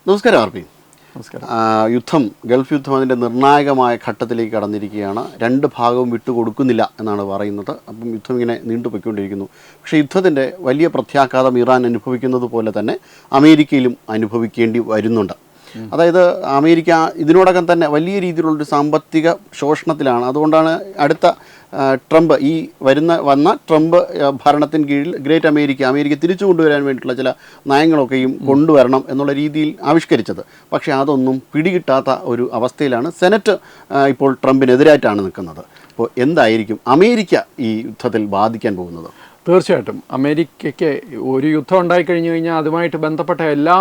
നമസ്കാരം R P. നമസ്കാരം. Gulf യുദ്ധം അതിൻ്റെ നിർണായകമായ ഘട്ടത്തിലേക്ക് കടന്നിരിക്കുകയാണ്. രണ്ട് ഭാഗവും വിട്ടുകൊടുക്കുന്നില്ല എന്നാണ് പറയുന്നത്. അപ്പം യുദ്ധം ഇങ്ങനെ നീണ്ടുപോയിക്കൊണ്ടിരിക്കുന്നു. പക്ഷേ യുദ്ധത്തിൻ്റെ വലിയ പ്രത്യാഘാതം ഇറാൻ അനുഭവിക്കുന്നത് പോലെ തന്നെ അമേരിക്കയിലും അനുഭവിക്കേണ്ടി വരുന്നുണ്ട്. അതായത് അമേരിക്ക ഇതിനോടകം തന്നെ വലിയ രീതിയിലുള്ളൊരു സാമ്പത്തിക ശോഷണത്തിലാണ്. അതുകൊണ്ടാണ് അടുത്ത ട്രംപ് വന്ന ട്രംപ് ഭരണത്തിന് കീഴിൽ ഗ്രേറ്റ് അമേരിക്ക തിരിച്ചു കൊണ്ടുവരാൻ വേണ്ടിയിട്ടുള്ള ചില നയങ്ങളൊക്കെയും കൊണ്ടുവരണം എന്നുള്ള രീതിയിൽ ആവിഷ്കരിച്ചത്. പക്ഷേ അതൊന്നും പിടികിട്ടാത്ത ഒരു അവസ്ഥയിലാണ് സെനറ്റ് ഇപ്പോൾ ട്രംപിനെതിരായിട്ടാണ് നിൽക്കുന്നത്. അപ്പോൾ എന്തായിരിക്കും അമേരിക്ക ഈ യുദ്ധത്തിൽ ബാധിക്കാൻ പോകുന്നത്? തീർച്ചയായിട്ടും അമേരിക്കയ്ക്ക് ഒരു യുദ്ധം ഉണ്ടായിക്കഴിഞ്ഞു കഴിഞ്ഞാൽ അതുമായിട്ട് ബന്ധപ്പെട്ട എല്ലാ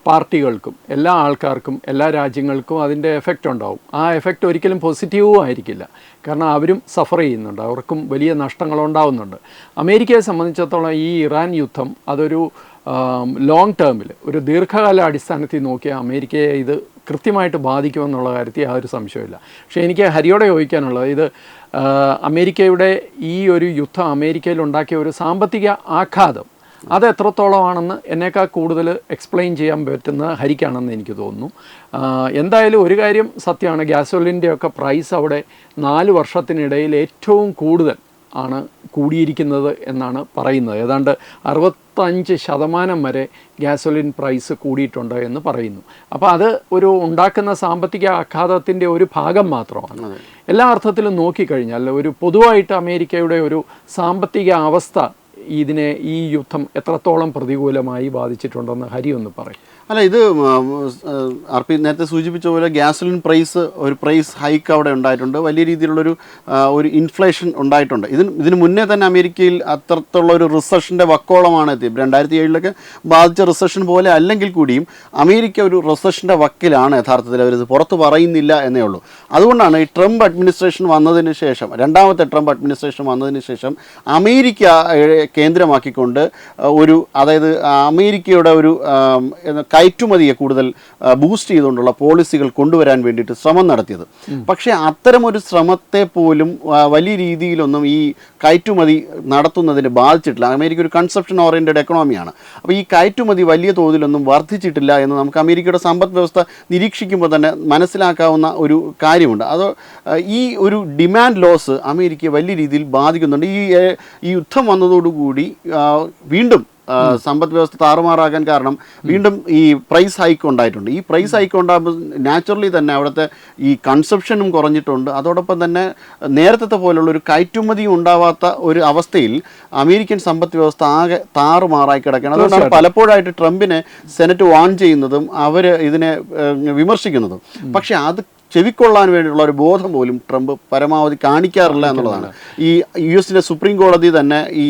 പാർട്ടികൾക്കും, എല്ലാ ആൾക്കാർക്കും, എല്ലാ രാജ്യങ്ങൾക്കും അതിൻ്റെ എഫക്റ്റ് ഉണ്ടാവും. ആ എഫക്റ്റ് ഒരിക്കലും പോസിറ്റീവും ആയിരിക്കില്ല. കാരണം അവരും സഫർ ചെയ്യുന്നുണ്ട്, അവർക്കും വലിയ നഷ്ടങ്ങളുണ്ടാവുന്നുണ്ട്. അമേരിക്കയെ സംബന്ധിച്ചിടത്തോളം ഈ ഇറാൻ യുദ്ധം അതൊരു ലോങ് ടേമിൽ, ഒരു ദീർഘകാല അടിസ്ഥാനത്തിൽ നോക്കിയാൽ അമേരിക്കയെ ഇത് കൃത്യമായിട്ട് ബാധിക്കുമെന്നുള്ള കാര്യത്തിൽ യാതൊരു സംശയമില്ല. പക്ഷേ എനിക്ക് ഹരിയോടെ ചോദിക്കാനുള്ളത്, ഇത് അമേരിക്കയുടെ ഈ ഒരു യുദ്ധം അമേരിക്കയിൽ ഉണ്ടാക്കിയ ഒരു സാമ്പത്തിക ആഘാതം അത് എത്രത്തോളമാണെന്ന് എന്നേക്കാൾ കൂടുതൽ എക്സ്പ്ലെയിൻ ചെയ്യാൻ പറ്റുന്ന ഹരിക്കാണെന്ന് എനിക്ക് തോന്നുന്നു. എന്തായാലും ഒരു കാര്യം സത്യമാണ്, ഗ്യാസോലിൻ്റെയൊക്കെ പ്രൈസ് അവിടെ 4 വർഷത്തിനിടയിൽ ഏറ്റവും കൂടുതൽ ആണ് കൂടിയിരിക്കുന്നത് എന്നാണ് പറയുന്നത്. ഏതാണ്ട് 65% വരെ ഗ്യാസോലിൻ പ്രൈസ് കൂടിയിട്ടുണ്ട് എന്ന് പറയുന്നു. അപ്പോൾ അത് ഒരു ഉണ്ടാക്കുന്ന സാമ്പത്തിക ആഘാതത്തിൻ്റെ ഒരു ഭാഗം മാത്രമാണ്. എല്ലാ അർത്ഥത്തിലും നോക്കിക്കഴിഞ്ഞാൽ ഒരു പൊതുവായിട്ട് അമേരിക്കയുടെ ഒരു സാമ്പത്തിക അവസ്ഥ ഈ യുദ്ധം എത്രത്തോളം പ്രതികൂലമായി ബാധിച്ചിട്ടുണ്ടെന്ന് ഹരി ഒന്ന് പറയും. അല്ല, ഇത് ആർ പി നേരത്തെ സൂചിപ്പിച്ച പോലെ ഗ്യാസോലിൻ പ്രൈസ് ഹൈക്ക് അവിടെ ഉണ്ടായിട്ടുണ്ട്. വലിയ രീതിയിലുള്ളൊരു ഇൻഫ്ലേഷൻ ഉണ്ടായിട്ടുണ്ട്. ഇതിന് മുന്നേ തന്നെ അമേരിക്കയിൽ അത്തരത്തിലുള്ള ഒരു റിസഷൻ്റെ വക്കോളമാണ് എത്തിയത്. 2007 ബാധിച്ച റിസഷൻ പോലെ അല്ലെങ്കിൽ കൂടിയും അമേരിക്ക ഒരു റിസഷൻ്റെ വക്കിലാണ്. യഥാർത്ഥത്തിൽ അവരിത് പുറത്ത് പറയുന്നില്ല എന്നേ ഉള്ളൂ. അതുകൊണ്ടാണ് ഈ ട്രംപ് അഡ്മിനിസ്ട്രേഷൻ വന്നതിന് ശേഷം, രണ്ടാമത്തെ ട്രംപ് അഡ്മിനിസ്ട്രേഷൻ വന്നതിന് ശേഷം അമേരിക്ക കേന്ദ്രമാക്കിക്കൊണ്ട് അതായത് അമേരിക്കയുടെ ഒരു കയറ്റുമതിയെ കൂടുതൽ ബൂസ്റ്റ് ചെയ്തുകൊണ്ടുള്ള പോളിസികൾ കൊണ്ടുവരാൻ വേണ്ടിയിട്ട് ശ്രമം നടത്തിയത്. പക്ഷേ അത്തരമൊരു ശ്രമത്തെ പോലും വലിയ രീതിയിലൊന്നും ഈ കയറ്റുമതി നടത്തുന്നതിന് ബാധിച്ചിട്ടില്ല. അമേരിക്ക ഒരു കൺസപ്ഷൻ ഓറിയൻറ്റഡ് എക്കണോമിയാണ്. അപ്പോൾ ഈ കയറ്റുമതി വലിയ തോതിലൊന്നും വർദ്ധിച്ചിട്ടില്ല എന്ന് നമുക്ക് അമേരിക്കയുടെ സമ്പദ് വ്യവസ്ഥ നിരീക്ഷിക്കുമ്പോൾ തന്നെ മനസ്സിലാക്കാവുന്ന ഒരു കാര്യമുണ്ട്. അത് ഈ ഒരു ഡിമാൻഡ് ലോസ് അമേരിക്കയെ വലിയ രീതിയിൽ ബാധിക്കുന്നുണ്ട്. ഈ യുദ്ധം വന്നതോടുകൂടി വീണ്ടും സമ്പദ് വ്യവസ്ഥ താറുമാറാകാൻ കാരണം വീണ്ടും ഈ പ്രൈസ് ഹൈക്ക് ഉണ്ടായിട്ടുണ്ട്. ഈ പ്രൈസ് ഹൈക്ക് ഉണ്ടാകുമ്പോൾ നാച്ചുറലി തന്നെ അവിടുത്തെ ഈ കൺസപ്ഷനും കുറഞ്ഞിട്ടുണ്ട്. അതോടൊപ്പം തന്നെ നേരത്തെ പോലുള്ള ഒരു കയറ്റുമതിയും ഉണ്ടാവാത്ത ഒരു അവസ്ഥയിൽ അമേരിക്കൻ സമ്പദ് വ്യവസ്ഥ ആകെ താറുമാറായി കിടക്കുകയാണ്. അതുകൊണ്ടാണ് പലപ്പോഴായിട്ട് ട്രംപിനെ സെനറ്റ് വാൺ ചെയ്യുന്നതും അവർ ഇതിനെ വിമർശിക്കുന്നതും. പക്ഷേ അത് ചെവിക്കൊള്ളാൻ വേണ്ടിയുള്ള ഒരു ബോധം പോലും ട്രംപ് പരമാവധി കാണിക്കാറില്ല എന്നുള്ളതാണ്. ഈ US സുപ്രീം കോടതി തന്നെ ഈ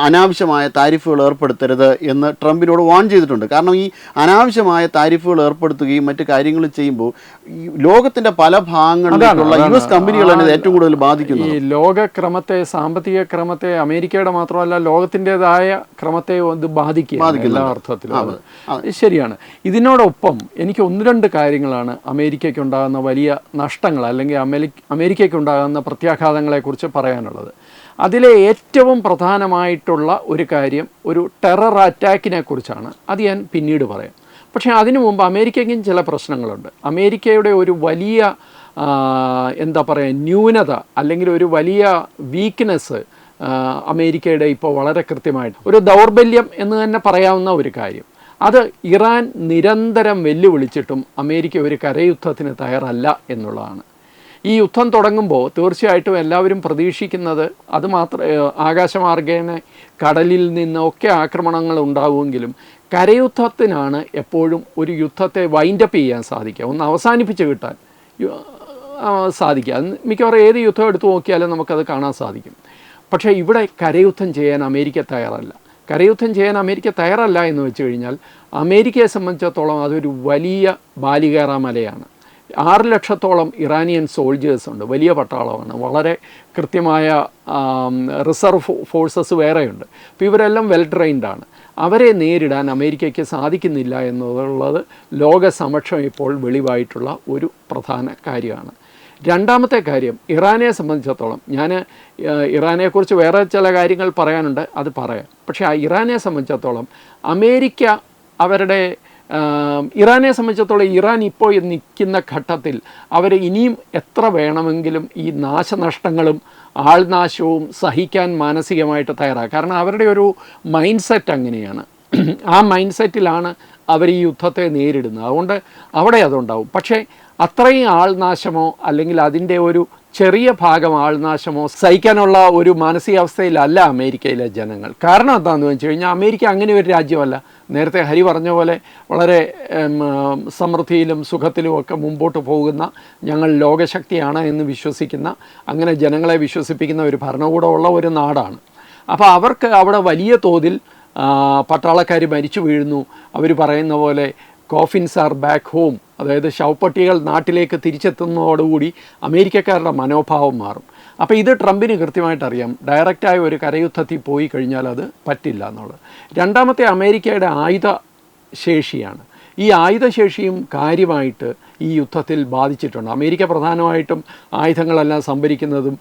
അനാവശ്യമായ താരിഫുകൾ ഏർപ്പെടുത്തരുത് എന്ന് ട്രംപിനോട് വാൺ ചെയ്തിട്ടുണ്ട്. കാരണം ഈ അനാവശ്യമായ താരിഫുകൾ ഏർപ്പെടുത്തുകയും മറ്റു കാര്യങ്ങൾ ചെയ്യുമ്പോൾ ഈ ലോകത്തിൻ്റെ പല ഭാഗങ്ങളിലുള്ള US കമ്പനികളാണ് ഇത് ഏറ്റവും കൂടുതൽ ബാധിക്കുന്നത്. ഈ ലോകക്രമത്തെ, സാമ്പത്തിക ക്രമത്തെ, അമേരിക്കയുടെ മാത്രമല്ല ലോകത്തിൻ്റെതായ ക്രമത്തെ ഇത് ബാധിക്കുക എല്ലാ അർത്ഥത്തിലും. ശരിയാണ്. ഇതിനോടൊപ്പം എനിക്ക് 1-2 കാര്യങ്ങളാണ് അമേരിക്കയ്ക്കുണ്ടാകുന്ന വലിയ നഷ്ടങ്ങൾ അല്ലെങ്കിൽ അമേരിക്കയ്ക്കുണ്ടാകുന്ന പ്രത്യാഘാതങ്ങളെക്കുറിച്ച് പറയാനുള്ളത്. അതിലെ ഏറ്റവും പ്രധാനമായിട്ടുള്ള ഒരു കാര്യം ഒരു ടെറർ അറ്റാക്കിനെ കുറിച്ചാണ്. അത് ഞാൻ പിന്നീട് പറയാം. പക്ഷേ അതിനു മുമ്പ് അമേരിക്കയ്ക്കും ചില പ്രശ്നങ്ങളുണ്ട്. അമേരിക്കയുടെ ഒരു വലിയ ന്യൂനത അല്ലെങ്കിൽ ഒരു വലിയ വീക്ക്നെസ് അമേരിക്കയുടെ ഇപ്പോൾ വളരെ കൃത്യമായിട്ട് ഒരു ദൗർബല്യം എന്ന് തന്നെ പറയാവുന്ന ഒരു കാര്യം, അത് ഇറാൻ നിരന്തരം വെല്ലുവിളിച്ചിട്ടും അമേരിക്ക ഒരു കരയുദ്ധത്തിന് തയ്യാറല്ല എന്നുള്ളതാണ്. ഈ യുദ്ധം തുടങ്ങുമ്പോൾ തീർച്ചയായിട്ടും എല്ലാവരും പ്രതീക്ഷിക്കുന്നത് അത് ആകാശമാർഗേന കടലിൽ നിന്നൊക്കെ ആക്രമണങ്ങൾ ഉണ്ടാവുമെങ്കിലും കരയുദ്ധത്തിനാണ് എപ്പോഴും ഒരു യുദ്ധത്തെ വൈൻഡപ്പ് ചെയ്യാൻ സാധിക്കുക, ഒന്ന് അവസാനിപ്പിച്ച് കിട്ടാൻ സാധിക്കുക. മിക്കവാറും ഏത് യുദ്ധം എടുത്തു നോക്കിയാലും നമുക്കത് കാണാൻ സാധിക്കും. പക്ഷേ ഇവിടെ കരയുദ്ധം ചെയ്യാൻ അമേരിക്ക തയ്യാറല്ല. കരയുദ്ധം ചെയ്യാൻ അമേരിക്ക തയ്യാറല്ല എന്ന് വെച്ച് കഴിഞ്ഞാൽ അമേരിക്കയെ സംബന്ധിച്ചിടത്തോളം അതൊരു വലിയ ബാലികേറാമലയാണ്. 6 ലക്ഷത്തോളം ഇറാനിയൻ സോൾജേഴ്സ് ഉണ്ട്, വലിയ പട്ടാളമാണ്, വളരെ കൃത്യമായ റിസർവ് ഫോഴ്സസ് വേറെയുണ്ട്. അപ്പോൾ ഇവരെല്ലാം വെൽ ട്രെയിൻഡാണ്. അവരെ നേരിടാൻ അമേരിക്കയ്ക്ക് സാധിക്കുന്നില്ല എന്നുള്ളത് ലോകസമക്ഷം ഇപ്പോൾ വെളിവായിട്ടുള്ള ഒരു പ്രധാന കാര്യമാണ്. രണ്ടാമത്തെ കാര്യം, ഇറാനെ സംബന്ധിച്ചിടത്തോളം ഞാൻ ഇറാനെക്കുറിച്ച് വേറെ ചില കാര്യങ്ങൾ പറയാനുണ്ട്, അത് പറയാം. പക്ഷേ ഇറാനെ സംബന്ധിച്ചിടത്തോളം അമേരിക്ക അവരുടെ ഇറാനെ സംബന്ധിച്ചിടത്തോളം ഇറാൻ ഇപ്പോൾ നിൽക്കുന്ന ഘട്ടത്തിൽ അവർ ഇനിയും എത്ര വേണമെങ്കിലും ഈ നാശനഷ്ടങ്ങളും ആൾനാശവും സഹിക്കാൻ മാനസികമായിട്ട് തയ്യാറാണ്. കാരണം അവരുടെ ഒരു മൈൻഡ് സെറ്റ് അങ്ങനെയാണ്. ആ മൈൻഡ് സെറ്റിലാണ് അവർ ഈ യുദ്ധത്തെ നേരിടുന്നത്. അതുകൊണ്ട് അവിടെ അതുണ്ടാവും. പക്ഷേ അത്രയും ആൾനാശമോ അല്ലെങ്കിൽ അതിൻ്റെ ഒരു ചെറിയ ഭാഗം ആൾനാശമോ സഹിക്കാനുള്ള ഒരു മാനസികാവസ്ഥയിലല്ല അമേരിക്കയിലെ ജനങ്ങൾ. കാരണം എന്താണെന്ന് വെച്ച് കഴിഞ്ഞാൽ അമേരിക്ക അങ്ങനെ ഒരു രാജ്യമല്ല. നേരത്തെ ഹരി പറഞ്ഞ പോലെ വളരെ സമൃദ്ധിയിലും സുഖത്തിലും ഒക്കെ മുമ്പോട്ട് പോകുന്ന, ഞങ്ങൾ ലോകശക്തിയാണ് എന്ന് വിശ്വസിക്കുന്ന, അങ്ങനെ ജനങ്ങളെ വിശ്വസിപ്പിക്കുന്ന ഒരു ഭരണകൂടമുള്ള ഒരു നാടാണ്. അപ്പോൾ അവർക്ക് അവിടെ വലിയ തോതിൽ പട്ടാളക്കാർ മരിച്ചു വീഴുന്നു. അവർ പറയുന്ന പോലെ കോഫിൻസ് ആർ ബാക്ക് ഹോം, അതായത് ശവപ്പെട്ടികൾ നാട്ടിലേക്ക് തിരിച്ചെത്തുന്നതോടുകൂടി അമേരിക്കക്കാരുടെ മനോഭാവം മാറും. അപ്പോൾ ഇത് ട്രംപിന് കൃത്യമായിട്ട് അറിയാം. ഡയറക്റ്റായ ഒരു കരയുദ്ധത്തിൽ പോയി കഴിഞ്ഞാൽ അത് പറ്റില്ല എന്നുള്ളത്. രണ്ടാമത്തെ അമേരിക്കയുടെ ആയുധശേഷിയാണ്. ഈ ആയുധശേഷിയും കാര്യമായിട്ട് ഈ യുദ്ധത്തിൽ ബാധിച്ചിട്ടുണ്ട്. അമേരിക്ക പ്രധാനമായിട്ടും ആയുധങ്ങളെല്ലാം സംഭരിക്കുന്നതും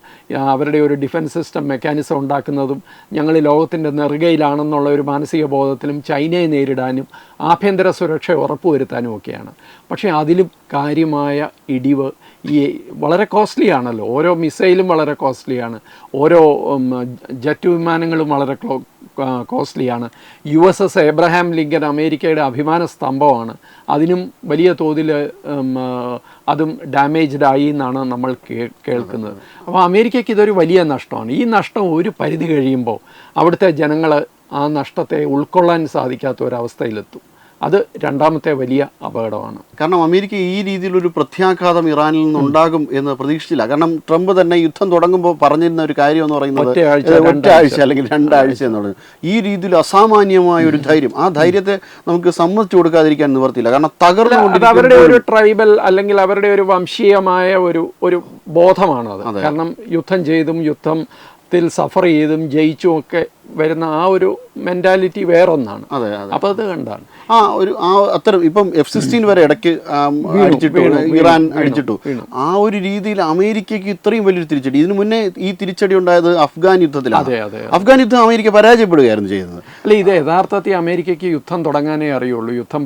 അവരുടെ ഒരു ഡിഫൻസ് സിസ്റ്റം മെക്കാനിസം ഉണ്ടാക്കുന്നതും ഞങ്ങൾ ലോകത്തിൻ്റെ നെറുകയിലാണെന്നുള്ള ഒരു മാനസിക ബോധത്തിലും ചൈനയെ നേരിടാനും ആഭ്യന്തര സുരക്ഷ ഉറപ്പുവരുത്താനും ഒക്കെയാണ്. പക്ഷേ അതിലും കാര്യമായ ഇടിവ് ഈ വളരെ കോസ്റ്റ്ലി ആണല്ലോ. ഓരോ മിസൈലും വളരെ കോസ്റ്റ്ലിയാണ്, ഓരോ ജെറ്റ് വിമാനങ്ങളും വളരെ കോസ്റ്റ്ലിയാണ്. USS എബ്രഹാം ലിങ്കൻ അമേരിക്കയുടെ അഭിമാന സ്തംഭമാണ്. അതിനും വലിയ തോതിൽ അതും ഡാമേജ്ഡ് ആയി എന്നാണ് നമ്മൾ കേൾക്കുന്നത്. അപ്പോൾ അമേരിക്കയ്ക്ക് ഇതൊരു വലിയ നഷ്ടമാണ്. ഈ നഷ്ടം ഒരു പരിധി കഴിയുമ്പോൾ അവിടുത്തെ ജനങ്ങൾ ആ നഷ്ടത്തെ ഉൾക്കൊള്ളാൻ സാധിക്കാത്ത ഒരവസ്ഥയിലെത്തും. അത് രണ്ടാമത്തെ വലിയ അപകടമാണ്. കാരണം അമേരിക്ക ഈ രീതിയിലൊരു പ്രത്യാഘാതം ഇറാനിൽ നിന്നുണ്ടാകും എന്ന് പ്രതീക്ഷിച്ചില്ല. കാരണം ട്രംപ് തന്നെ യുദ്ധം തുടങ്ങുമ്പോൾ പറഞ്ഞിരുന്ന ഒരു കാര്യം എന്ന് പറയുന്നത് ഒറ്റയാഴ്ച അല്ലെങ്കിൽ 2 ആഴ്ച എന്നുള്ളത്. ഈ രീതിയിൽ അസാമാന്യമായ ഒരു ധൈര്യം, ആ ധൈര്യത്തെ നമുക്ക് സമ്മതിച്ചു കൊടുക്കാതിരിക്കാൻ നിവർത്തിയില്ല. കാരണം തകർന്നുകൊണ്ട് അവരുടെ ഒരു ട്രൈബൽ അല്ലെങ്കിൽ അവരുടെ ഒരു വംശീയമായ ഒരു ബോധമാണത്. കാരണം യുദ്ധം ചെയ്തും യുദ്ധത്തിൽ സഫർ ചെയ്തും ജയിച്ചും ഒക്കെ വരുന്ന ആ ഒരു മെന്റാലിറ്റി വേറൊന്നാണ്. അപ്പോൾ അത് കണ്ടാണ് അത്തരം ഇപ്പം F-16 വരെ ഇടയ്ക്ക് അടിച്ചിട്ടു, ഇറാൻ അടിച്ചിട്ടു. ആ ഒരു രീതിയിൽ അമേരിക്കയ്ക്ക് ഇത്രയും വലിയൊരു തിരിച്ചടി. ഇതിനു മുന്നേ ഈ തിരിച്ചടി ഉണ്ടായത് അഫ്ഗാൻ യുദ്ധത്തിലാണ്. അഫ്ഗാൻ യുദ്ധം അമേരിക്ക പരാജയപ്പെടുകയായിരുന്നു ചെയ്യുന്നത്. അല്ല, ഇത് യഥാർത്ഥത്തിൽ അമേരിക്കയ്ക്ക് യുദ്ധം തുടങ്ങാനേ അറിയുള്ളൂ. യുദ്ധം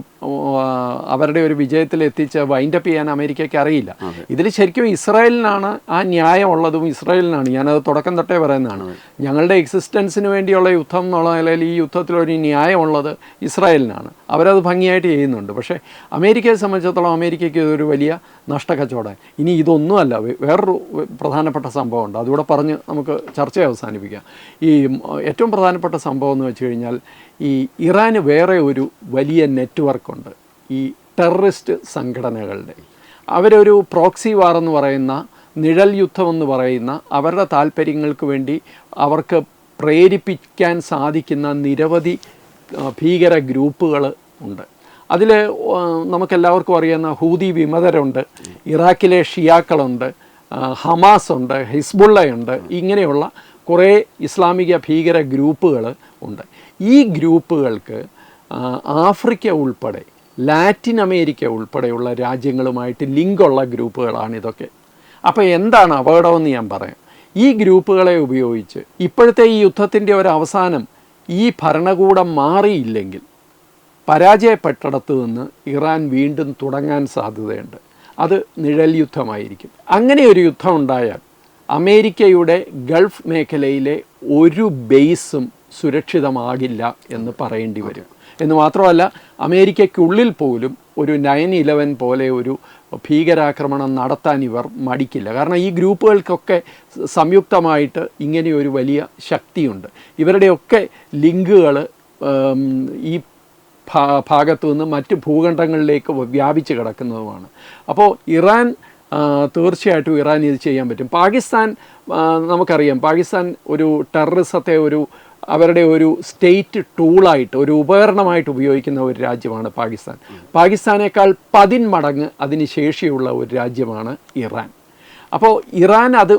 അവരുടെ ഒരു വിജയത്തിൽ എത്തിച്ച് വൈൻഡപ്പ് ചെയ്യാൻ അമേരിക്കയ്ക്ക് അറിയില്ല. ഇതിൽ ശരിക്കും ഇസ്രായേലിനാണ് ആ ന്യായം ഉള്ളതും ഇസ്രായേലിനാണ്. ഞാനത് തുടക്കം തൊട്ടേ പറയുന്നതാണ്. ഞങ്ങളുടെ എക്സിസ്റ്റൻസിന് വേണ്ടിയുള്ള യുദ്ധം എന്നുള്ള നിലയിൽ ഈ യുദ്ധത്തിലൊരു ന്യായമുള്ളത് ഇസ്രായേലിനാണ്. അവരത് ഭംഗിയായിട്ട് ചെയ്യുന്നുണ്ട്. പക്ഷേ അമേരിക്കയെ സംബന്ധിച്ചിടത്തോളം അമേരിക്കയ്ക്ക് ഇതൊരു വലിയ നഷ്ടക്കച്ചവടം. ഇനി ഇതൊന്നുമല്ല, വേറൊരു പ്രധാനപ്പെട്ട സംഭവമുണ്ട്. അതുകൂടെ പറഞ്ഞ് നമുക്ക് ചർച്ച അവസാനിപ്പിക്കാം. ഈ ഏറ്റവും പ്രധാനപ്പെട്ട സംഭവം എന്ന് വെച്ച് കഴിഞ്ഞാൽ, ഈ ഇറാന് വേറെ ഒരു വലിയ നെറ്റ്വർക്കുണ്ട് ഈ ടെററിസ്റ്റ് സംഘടനകളുടെ. അവരൊരു പ്രോക്സി വാർ എന്ന് പറയുന്ന, നിഴൽ യുദ്ധം എന്ന് പറയുന്ന, അവരുടെ താല്പര്യങ്ങൾക്ക് വേണ്ടി അവർക്ക് പ്രേരിപ്പിക്കാൻ സാധിക്കുന്ന നിരവധി ഭീകര ഗ്രൂപ്പുകൾ ഉണ്ട്. അതിൽ നമുക്കെല്ലാവർക്കും അറിയുന്ന ഹൂതി വിമതരുണ്ട്, ഇറാഖിലെ ഷിയാക്കളുണ്ട്, ഹമാസ് ഉണ്ട്, ഹിസ്ബുള്ളയുണ്ട്. ഇങ്ങനെയുള്ള കുറേ ഇസ്ലാമിക ഭീകര ഗ്രൂപ്പുകൾ ഉണ്ട്. ഈ ഗ്രൂപ്പുകൾക്ക് ആഫ്രിക്ക ഉൾപ്പെടെ ലാറ്റിൻ അമേരിക്ക ഉൾപ്പെടെയുള്ള രാജ്യങ്ങളുമായിട്ട് ലിങ്കുള്ള ഗ്രൂപ്പുകളാണ് ഇതൊക്കെ. അപ്പോൾ എന്താണ് അപകടമെന്ന് ഞാൻ പറയാം. ഈ ഗ്രൂപ്പുകളെ ഉപയോഗിച്ച് ഇപ്പോഴത്തെ ഈ യുദ്ധത്തിൻ്റെ ഒരു അവസാനം ഈ ഭരണകൂടം മാറിയില്ലെങ്കിൽ പരാജയപ്പെട്ടിടത്ത് നിന്ന് ഇറാൻ വീണ്ടും തുടങ്ങാൻ സാധ്യതയുണ്ട്. അത് നിഴൽ യുദ്ധമായിരിക്കും. അങ്ങനെ ഒരു യുദ്ധം ഉണ്ടായാൽ അമേരിക്കയുടെ ഗൾഫ് മേഖലയിലെ ഒരു ബേസും സുരക്ഷിതമാകില്ല എന്ന് പറയേണ്ടി വരും. എന്ന് മാത്രമല്ല, അമേരിക്കയ്ക്കുള്ളിൽ പോലും ഒരു 9/11 പോലെ ഒരു ഭീകരാക്രമണം നടത്താൻ ഇവർ മടിക്കില്ല. കാരണം ഈ ഗ്രൂപ്പുകൾക്കൊക്കെ സംയുക്തമായിട്ട് ഇങ്ങനെയൊരു വലിയ ശക്തിയുണ്ട്. ഇവരുടെയൊക്കെ ലിങ്കുകൾ ഈ ഭാഗത്തു നിന്ന് മറ്റ് ഭൂഖണ്ഡങ്ങളിലേക്ക് വ്യാപിച്ച് കിടക്കുന്നതുമാണ്. അപ്പോൾ ഇറാൻ തീർച്ചയായിട്ടും ഇറാൻ ഇത് ചെയ്യാൻ പറ്റും. പാകിസ്ഥാൻ നമുക്കറിയാം, പാകിസ്ഥാൻ ഒരു ടെററിസത്തെ അവരുടെ ഒരു സ്റ്റേറ്റ് ടൂളായിട്ട്, ഒരു ഉപകരണമായിട്ട് ഉപയോഗിക്കുന്ന ഒരു രാജ്യമാണ് പാകിസ്ഥാൻ. പാകിസ്ഥാനേക്കാൾ 10 മടങ്ങ് അതിന് ശേഷിയുള്ള ഒരു രാജ്യമാണ് ഇറാൻ. അപ്പോൾ ഇറാൻ അത്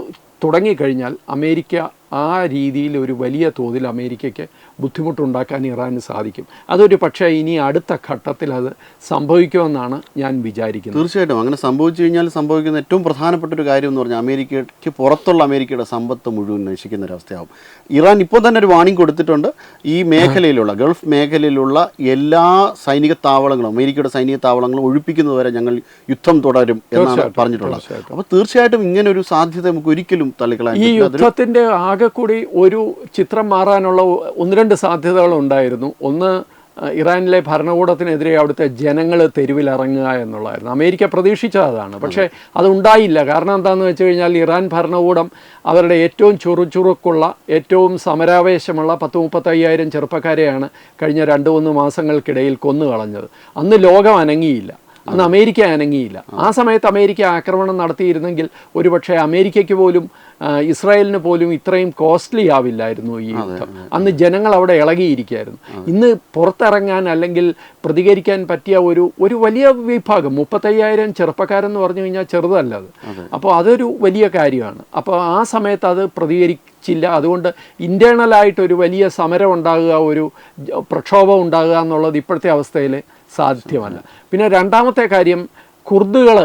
തുടങ്ങിക്കഴിഞ്ഞാൽ അമേരിക്ക ആ രീതിയിൽ ഒരു വലിയ തോതിൽ അമേരിക്കയ്ക്ക് ബുദ്ധിമുട്ടുണ്ടാക്കാൻ ഇറാന് സാധിക്കും. അതൊരു പക്ഷേ ഇനി അടുത്ത ഘട്ടത്തിൽ അത് സംഭവിക്കുമെന്നാണ് ഞാൻ വിചാരിക്കുന്നത്. തീർച്ചയായിട്ടും അങ്ങനെ സംഭവിച്ചു കഴിഞ്ഞാൽ സംഭവിക്കുന്ന ഏറ്റവും പ്രധാനപ്പെട്ട ഒരു കാര്യം എന്ന് പറഞ്ഞാൽ അമേരിക്കയ്ക്ക് പുറത്തുള്ള അമേരിക്കയുടെ സമ്പത്ത് മുഴുവൻ നശിക്കുന്ന ഒരവസ്ഥയാവും. ഇറാൻ ഇപ്പോൾ തന്നെ ഒരു വാണിംഗ് കൊടുത്തിട്ടുണ്ട്. ഈ മേഖലയിലുള്ള ഗൾഫ് മേഖലയിലുള്ള എല്ലാ സൈനിക താവളങ്ങളും അമേരിക്കയുടെ സൈനിക താവളങ്ങളും ഒഴിപ്പിക്കുന്നതുവരെ ഞങ്ങൾ യുദ്ധം തുടരും എന്നാണ് പറഞ്ഞിട്ടുള്ളത്. അപ്പോൾ തീർച്ചയായിട്ടും ഇങ്ങനെ ഒരു സാധ്യത നമുക്ക് ഒരിക്കലും തള്ളിക്കളയാൻ ഈ യുദ്ധത്തിന്റെ ആകെ കൂടി ഒരു ചിത്രം മാറാനുള്ള 1-2 സാധ്യതകളുണ്ടായിരുന്നു. ഒന്ന്, ഇറാനിലെ ഭരണകൂടത്തിനെതിരെ അവിടുത്തെ ജനങ്ങൾ തെരുവിലിറങ്ങുക എന്നുള്ളതായിരുന്നു. അമേരിക്ക പ്രതീക്ഷിച്ചത് അതാണ്. പക്ഷേ അതുണ്ടായില്ല. കാരണം എന്താണെന്ന് വെച്ച് കഴിഞ്ഞാൽ ഇറാൻ ഭരണകൂടം അവരുടെ ഏറ്റവും ചുറുചുറുക്കുള്ള ഏറ്റവും സമരാവേശമുള്ള 10-35,000 ചെറുപ്പക്കാരെയാണ് കഴിഞ്ഞ 2-3 മാസങ്ങൾക്കിടയിൽ കൊന്നുകളഞ്ഞത്. അന്ന് ലോകം അനങ്ങിയില്ല, അന്ന് അമേരിക്ക അനങ്ങിയില്ല. ആ സമയത്ത് അമേരിക്ക ആക്രമണം നടത്തിയിരുന്നെങ്കിൽ ഒരുപക്ഷെ അമേരിക്കയ്ക്ക് പോലും ഇസ്രായേലിന് പോലും ഇത്രയും കോസ്റ്റ്ലി ആവില്ലായിരുന്നു ഈ യുദ്ധം. അന്ന് ജനങ്ങൾ അവിടെ ഇളകിയിരിക്കുകയായിരുന്നു. ഇന്ന് പുറത്തിറങ്ങാൻ അല്ലെങ്കിൽ പ്രതികരിക്കാൻ പറ്റിയ ഒരു വലിയ വിഭാഗം 35,000 ചെറുപ്പക്കാരെന്ന് പറഞ്ഞു കഴിഞ്ഞാൽ ചെറുതല്ല അത്. അപ്പോൾ അതൊരു വലിയ കാര്യമാണ്. അപ്പോൾ ആ സമയത്ത് അത് പ്രതികരിച്ചില്ല. അതുകൊണ്ട് ഇൻറ്റേർണലായിട്ടൊരു വലിയ സമരം ഉണ്ടാകുക, ഒരു പ്രക്ഷോഭം ഉണ്ടാകുക എന്നുള്ളത് ഇപ്പോഴത്തെ അവസ്ഥയിൽ സാധ്യമല്ല. പിന്നെ രണ്ടാമത്തെ കാര്യം കുർദുകൾ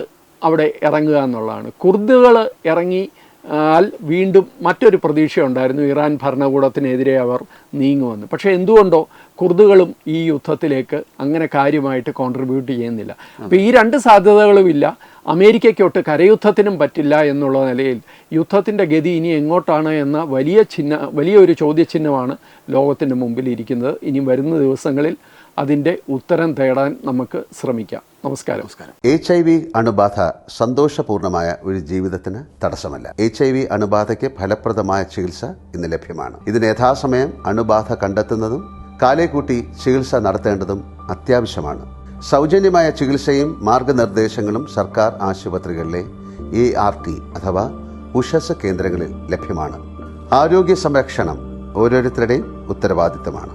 അവിടെ ഇറങ്ങുക എന്നുള്ളതാണ്. കുർദുകൾ ഇറങ്ങിയാൽ വീണ്ടും മറ്റൊരു പ്രതീക്ഷയുണ്ടായിരുന്നു, ഇറാൻ ഭരണകൂടത്തിനെതിരെ അവർ നീങ്ങുമെന്ന്. പക്ഷേ എന്തുകൊണ്ടോ കുർദുകളും ഈ യുദ്ധത്തിലേക്ക് അങ്ങനെ കാര്യമായിട്ട് കോൺട്രിബ്യൂട്ട് ചെയ്യുന്നില്ല. അപ്പോൾ ഈ 2 സാധ്യതകളുമില്ല. അമേരിക്കയ്ക്കൊട്ട് കരയുദ്ധത്തിനും പറ്റില്ല എന്നുള്ള നിലയിൽ യുദ്ധത്തിൻ്റെ ഗതി ഇനി എങ്ങോട്ടാണ് എന്ന വലിയൊരു ചോദ്യചിഹ്നമാണ് ലോകത്തിൻ്റെ മുമ്പിൽ ഇരിക്കുന്നത്. ഇനി വരുന്ന ദിവസങ്ങളിൽ അതിൻ്റെ ഉത്തരം തേടാൻ നമുക്ക് ശ്രമിക്കാം. നമസ്കാരം. HIV അണുബാധ സന്തോഷപൂർണമായ ഒരു ജീവിതത്തിന് തടസ്സമല്ല. HIV അണുബാധയ്ക്ക് ഫലപ്രദമായ ചികിത്സ ഇന്ന് ലഭ്യമാണ്. ഇതിന് യഥാസമയം അണുബാധ കണ്ടെത്തുന്നതും കാലേക്കൂട്ടി ചികിത്സ നടത്തേണ്ടതും അത്യാവശ്യമാണ്. സൗജന്യമായ ചികിത്സയും മാർഗനിർദ്ദേശങ്ങളും സർക്കാർ ആശുപത്രികളിലെ ART അഥവാ ഉഷസ് കേന്ദ്രങ്ങളിൽ ലഭ്യമാണ്. ആരോഗ്യ സംരക്ഷണം ഓരോരുത്തരുടെയും ഉത്തരവാദിത്തമാണ്.